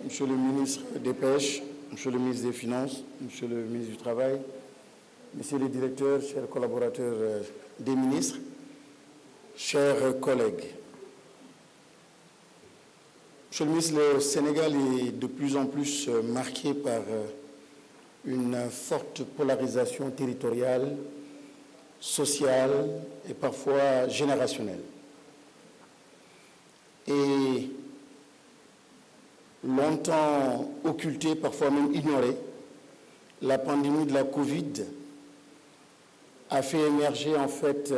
Monsieur le ministre des Pêches, Monsieur le ministre des Finances, Monsieur le ministre du Travail, Messieurs les directeurs, chers collaborateurs des ministres, chers collègues. Monsieur le ministre, le Sénégal est de plus en plus marqué par une forte polarisation territoriale, sociale et parfois générationnelle. Et longtemps occultée, parfois même ignorée, la pandémie de la Covid a fait émerger en fait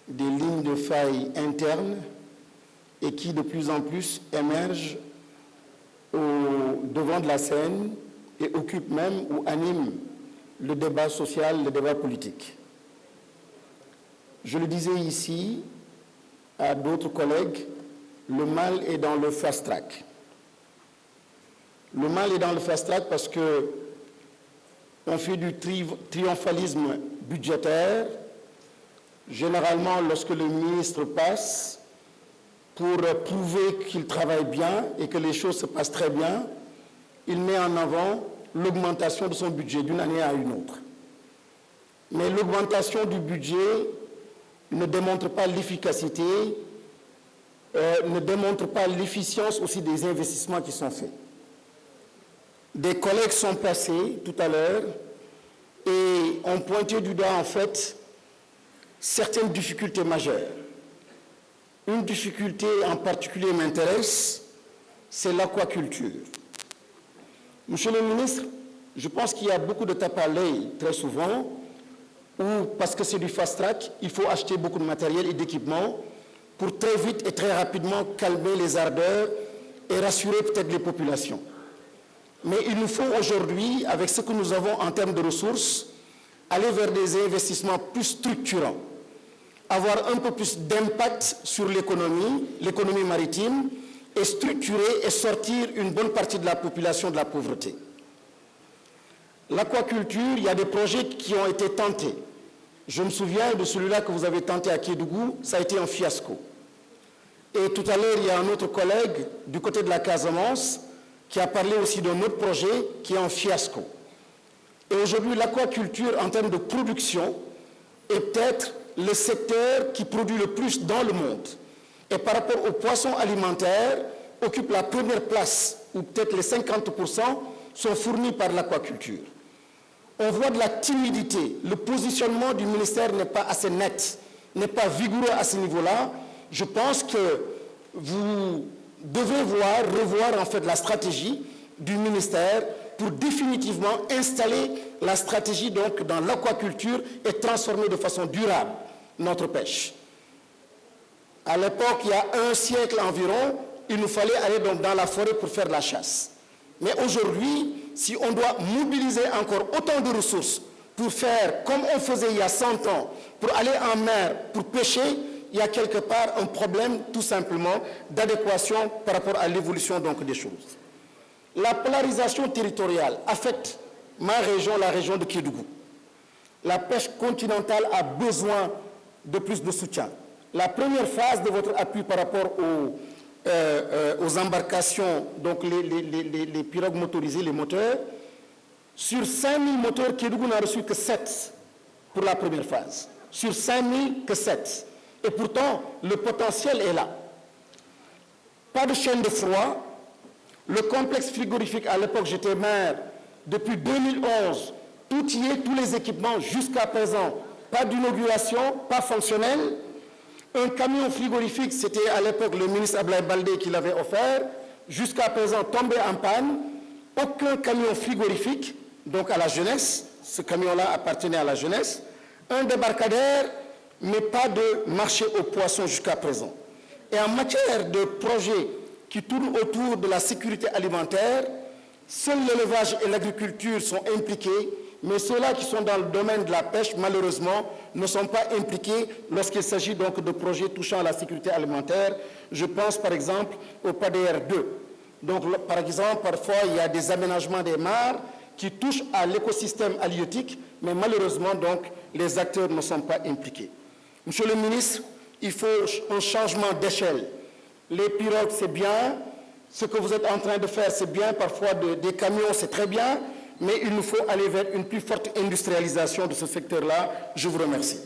des lignes de faille internes et qui de plus en plus émergent au devant de la scène et occupent même ou animent le débat social, le débat politique. Je le disais ici à d'autres collègues, le mal est dans le fast-track. Le mal est dans le fast-track parce que on fait du triomphalisme budgétaire. Généralement, lorsque le ministre passe, pour prouver qu'il travaille bien et que les choses se passent très bien, il met en avant l'augmentation de son budget d'une année à une autre. Mais l'augmentation du budget ne démontre pas l'efficacité, ne démontre pas l'efficience aussi des investissements qui sont faits. Des collègues sont passés tout à l'heure et ont pointé du doigt en fait certaines difficultés majeures. Une difficulté en particulier m'intéresse, c'est l'aquaculture. Monsieur le ministre, je pense qu'il y a beaucoup de tape à l'œil très souvent, où parce que c'est du fast-track, il faut acheter beaucoup de matériel et d'équipement pour très vite et très rapidement calmer les ardeurs et rassurer peut-être les populations. Mais il nous faut aujourd'hui, avec ce que nous avons en termes de ressources, aller vers des investissements plus structurants, avoir un peu plus d'impact sur l'économie maritime, et structurer et sortir une bonne partie de la population de la pauvreté. L'aquaculture, il y a des projets qui ont été tentés. Je me souviens de celui-là que vous avez tenté à Kédougou, ça a été un fiasco. Et tout à l'heure, il y a un autre collègue du côté de la Casamance qui a parlé aussi d'un autre projet qui est un fiasco. Et aujourd'hui, l'aquaculture, en termes de production, est peut-être le secteur qui produit le plus dans le monde. Et par rapport aux poissons alimentaires, occupe la première place, où peut-être les 50% sont fournis par l'aquaculture. On voit de la timidité. Le positionnement du ministère n'est pas assez net, n'est pas vigoureux à ce niveau-là. Je pense que vous devez revoir en fait la stratégie du ministère pour définitivement installer la stratégie donc dans l'aquaculture et transformer de façon durable notre pêche. À l'époque, il y a un siècle environ, il nous fallait aller donc dans la forêt pour faire de la chasse. Mais aujourd'hui, si on doit mobiliser encore autant de ressources pour faire comme on faisait il y a 100 ans, pour aller en mer, pour pêcher, il y a quelque part un problème tout simplement d'adéquation par rapport à l'évolution donc des choses. La polarisation territoriale affecte ma région, la région de Kédougou. La pêche continentale a besoin de plus de soutien. La première phase de votre appui par rapport aux embarcations, donc les pirogues motorisées, les moteurs, sur 5000 moteurs, Kédougou n'a reçu que 7 pour la première phase. Sur 5000, que 7. Et pourtant, le potentiel est là. Pas de chaîne de froid. Le complexe frigorifique, à l'époque, j'étais maire, depuis 2011, tout y est, tous les équipements, jusqu'à présent, pas d'inauguration, pas fonctionnel. Un camion frigorifique, c'était à l'époque le ministre Ablaye Baldé qui l'avait offert, jusqu'à présent tombé en panne. Aucun camion frigorifique, donc à la jeunesse, ce camion-là appartenait à la jeunesse. Un débarcadère, mais pas de marché aux poissons jusqu'à présent. Et en matière de projets qui tournent autour de la sécurité alimentaire, seuls l'élevage et l'agriculture sont impliqués, mais ceux-là qui sont dans le domaine de la pêche, malheureusement, ne sont pas impliqués lorsqu'il s'agit donc de projets touchant à la sécurité alimentaire. Je pense par exemple au PADR 2. Donc, par exemple, parfois, il y a des aménagements des mares qui touchent à l'écosystème halieutique, mais malheureusement, donc, les acteurs ne sont pas impliqués. Monsieur le ministre, il faut un changement d'échelle. Les pirogues, c'est bien, Ce que vous êtes en train de faire, c'est bien. Parfois, des camions, c'est très bien. Mais il nous faut aller vers une plus forte industrialisation de ce secteur-là. Je vous remercie.